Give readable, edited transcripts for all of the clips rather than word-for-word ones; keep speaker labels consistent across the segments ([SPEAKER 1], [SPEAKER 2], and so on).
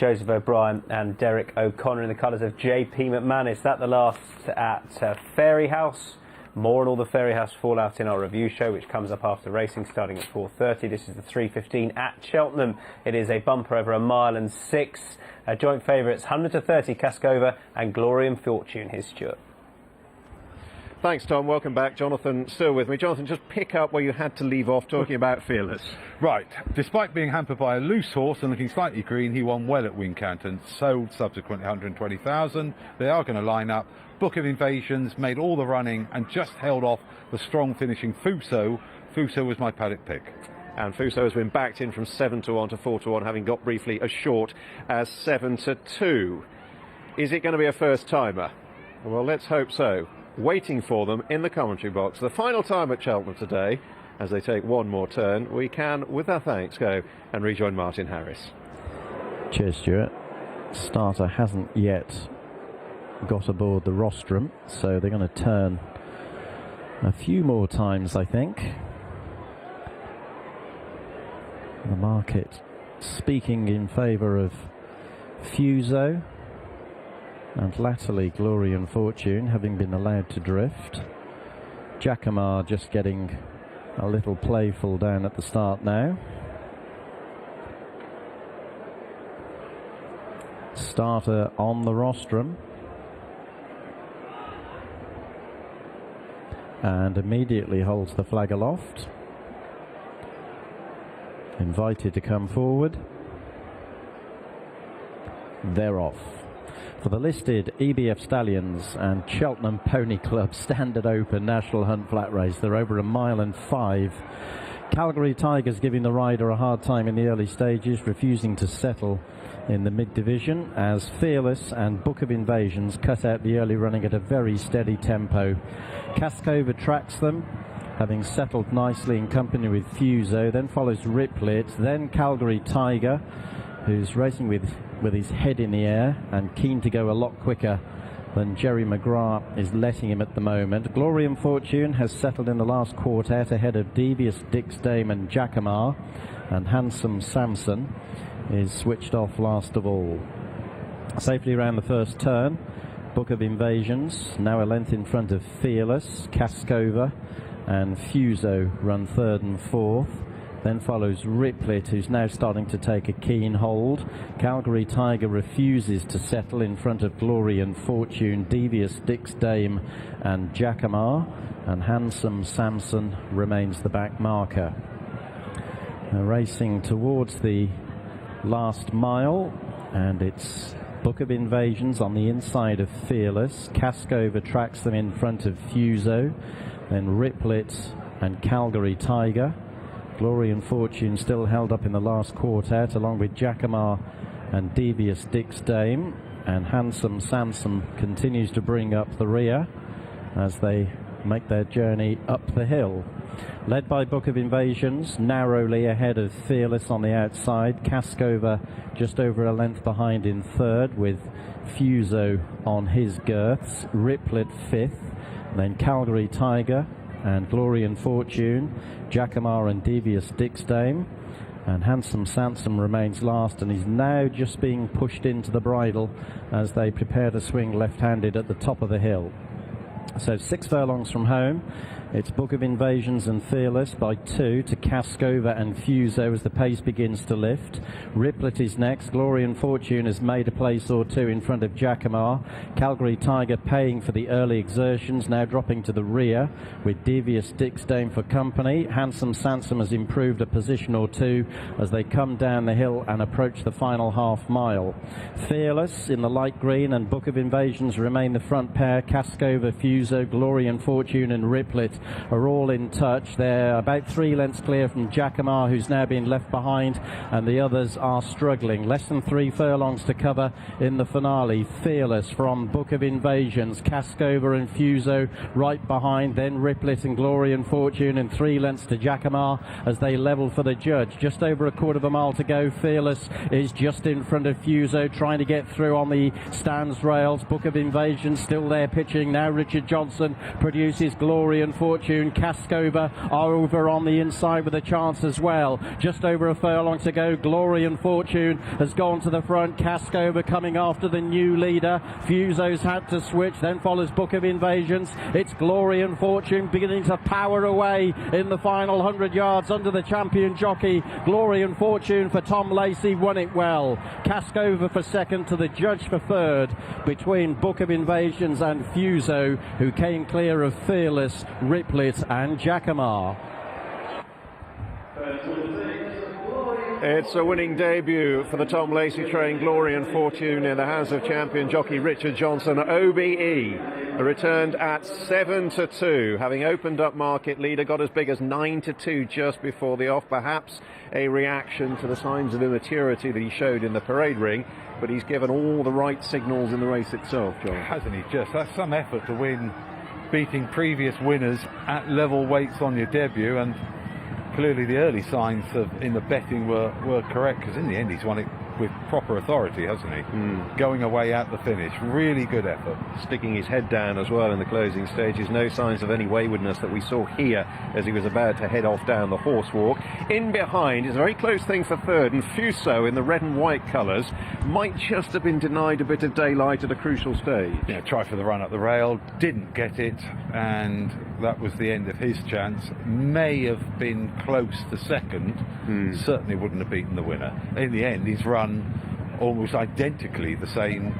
[SPEAKER 1] Joseph O'Brien and Derek O'Connor in the colours of JP McManus. That the last at Fairy House. More on all the Fairy House fallout in our review show, which comes up after racing, starting at 4:30. This is the 3:15 at Cheltenham. It is a bumper over 1 mile and 6. Joint favourites 100 to 30 Cascova and Glory and Fortune. Here's Stuart.
[SPEAKER 2] Thanks, Tom. Welcome back. Jonathan still with me. Jonathan, just pick up where you had to leave off talking about Fearless.
[SPEAKER 3] Right. Despite being hampered by a loose horse and looking slightly green, he won well at Wincanton. Sold subsequently 120,000. They are going to line up. Book of Invasions made all the running and just held off the strong finishing Fuso. Fuso was my paddock pick.
[SPEAKER 2] And Fuso has been backed in from 7 to 1 to 4 to 1, having got briefly as short as 7 to 2. Is it going to be a first timer? Well, let's hope so. Waiting for them in the commentary box. The final time at Cheltenham today, as they take one more turn, we can, with our thanks, go and rejoin Martin Harris.
[SPEAKER 4] Cheers, Stuart. Starter hasn't yet got aboard the rostrum, so they're going to turn a few more times, I think. The market speaking in favour of Fuso, and latterly Glory and Fortune having been allowed to drift. Jacamar just getting a little playful down at the start now. Starter on the rostrum. And immediately holds the flag aloft. Invited to come forward. They're off. For the listed EBF Stallions and Cheltenham Pony Club Standard Open National Hunt Flat Race, they're over 1 mile and 5. Calgary Tigers giving the rider a hard time in the early stages, refusing to settle in the mid-division as Fearless and Book of Invasions cut out the early running at a very steady tempo. Cascova tracks them, having settled nicely in company with Fuso, then follows Riplet, then Calgary Tiger, who's racing with his head in the air and keen to go a lot quicker than Jerry McGrath is letting him at the moment. Glory and Fortune has settled in the last quartet ahead of Devious Dick's Dame and Jacamar, and Handsome Samson is switched off last of all. Safely around the first turn, Book of Invasions now a length in front of Fearless. Cascova and Fuso run third and fourth. Then follows Riplet, who's now starting to take a keen hold. Calgary Tiger refuses to settle in front of Glory and Fortune, Devious Dick's Dame and Jacamar, and Handsome Samson remains the back marker. Racing towards the last mile, and it's Book of Invasions on the inside of Fearless. Cascova tracks them in front of Fuso, then Riplet and Calgary Tiger. Glory and Fortune still held up in the last quartet, along with Jacamar and Devious Dick's Dame, and Handsome Samson continues to bring up the rear as they make their journey up the hill. Led by Book of Invasions, narrowly ahead of Fearless on the outside. Cascova just over a length behind in third, with Fuso on his girths. Riplet fifth, then Calgary Tiger and Glory and Fortune, Jacamar and Devious Dick's Dame, and Handsome Samson remains last, and he's now just being pushed into the bridle as they prepare to swing left-handed at the top of the hill. So 6 furlongs from home, it's Book of Invasions and Fearless by 2 to Cascova and Fuso as the pace begins to lift. Riplet is next. Glory and Fortune has made a place or two in front of Jacamar. Calgary Tiger paying for the early exertions, now dropping to the rear with Devious Dick's Dame for company. Handsome Samson has improved a position or two as they come down the hill and approach the final half mile. Fearless in the light green and Book of Invasions remain the front pair. Cascova, Fuso, Glory and Fortune and Riplet are all in touch. They're about 3 lengths clear from Jacamar, who's now been left behind, and the others are struggling. Less than 3 furlongs to cover in the finale. Fearless from Book of Invasions, Cascova and Fuso right behind, then Riplet and Glory and Fortune, and 3 lengths to Jacamar as they level for the judge. Just over a quarter of a mile to go. Fearless is just in front of Fuso, trying to get through on the stands rails. Book of Invasions still there pitching. Now Richard Johnson produces Glory and Fortune Fortune. Cascover are over on the inside with a chance as well. Just over a furlong to go. Glory and Fortune has gone to the front. Cascover coming after the new leader. Fuso's had to switch, then follows Book of Invasions. It's Glory and Fortune beginning to power away in the final 100 yards under the champion jockey. Glory and Fortune for Tom Lacey won it well. Cascover for second, to the judge for third, between Book of Invasions and Fuso, who came clear of Fearless, Riplet and Jacamar.
[SPEAKER 2] It's a winning debut for the Tom Lacey train, Glory and Fortune, in the hands of champion jockey Richard Johnson. OBE returned at 7-2, having opened up market leader, got as big as 9-2 just before the off. Perhaps a reaction to the signs of immaturity that he showed in the parade ring, but he's given all the right signals in the race itself, John.
[SPEAKER 3] Hasn't he just? That's some effort to win, beating previous winners at level weights on your debut, and clearly the early signs in the betting were correct, because in the end he's won it with proper authority, hasn't he? Going away at the finish. Really good effort. Sticking his head down as well in the closing stages. No signs of any waywardness that we saw here as he was about to head off down the horse walk. In behind is a very close thing for third, and Fuso in the red and white colours might just have been denied a bit of daylight at a crucial stage. Yeah, tried for the run up the rail, didn't get it, and that was the end of his chance. May have been close to second, certainly wouldn't have beaten the winner. In the end, he's run almost identically the same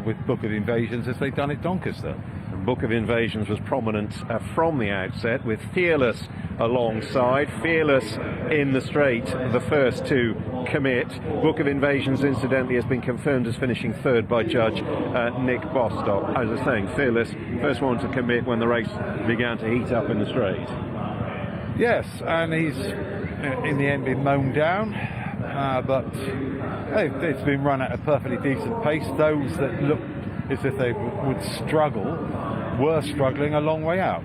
[SPEAKER 3] with Book of Invasions as they've done at Doncaster.
[SPEAKER 2] Book of Invasions was prominent from the outset, with Fearless alongside. Fearless in the straight, the first to commit. Book of Invasions, incidentally, has been confirmed as finishing third by judge Nick Bostock. As I was saying, Fearless, first one to commit when the race began to heat up in the straight.
[SPEAKER 3] Yes, and he's in the end been mown down, but it's been run at a perfectly decent pace. Those that looked as if they would struggle were struggling a long way out.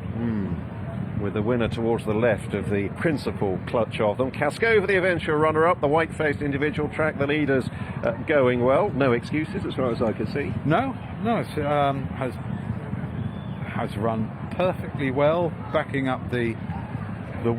[SPEAKER 3] With the winner towards the left of the principal clutch of them. Cascover, the eventual runner-up, the white-faced individual track, the leaders going well. No excuses as far as I can see. No, it has run perfectly well, backing up the win.